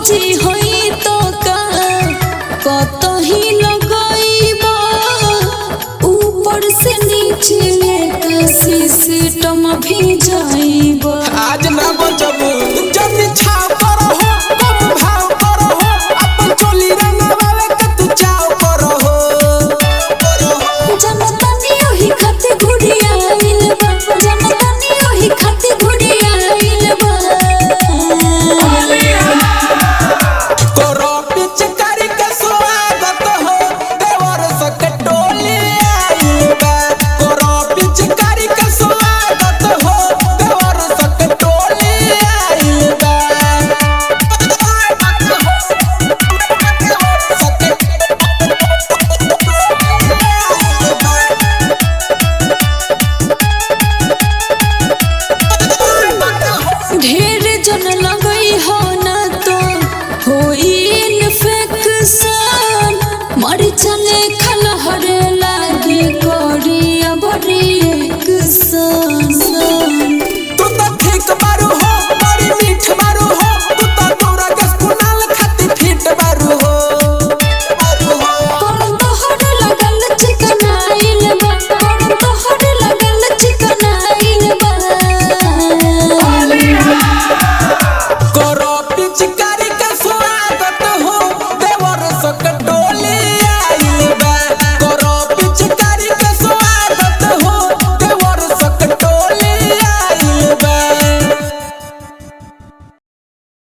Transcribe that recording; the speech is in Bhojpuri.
जी होई तो का कतही लगाइबा ऊपर से नीचे का सिस्टम भी जाइबा। आज ना बचबू जब छाव करो हो कम भाव करो हो अपन चोली रंगवावे के तू चाव करो हो। जनता ने ओही खाती घुड़िया आइल बा जनता ने ओही खाती घुड़िया आइल बा। करो पिचकारी के स्वागत हो देवर सके टोली आइल बा। करो पिचकारी के स्वागत हो देवर सके टोली आइल बा। ढेर जन लगई हो ना तो होई इन्फेक्शन मर चले खलहरे लागी करिया बड़ी एक्शन। तू तो ठीक बारू हो बड़ी मीठ बारू हो तू तो तोरा के कुनाल खाती फिट बारू हो। कौन तोहर लगल चिकन आइल बा कौन तोहर लगल चिकन आइल बा। करो पिचकारी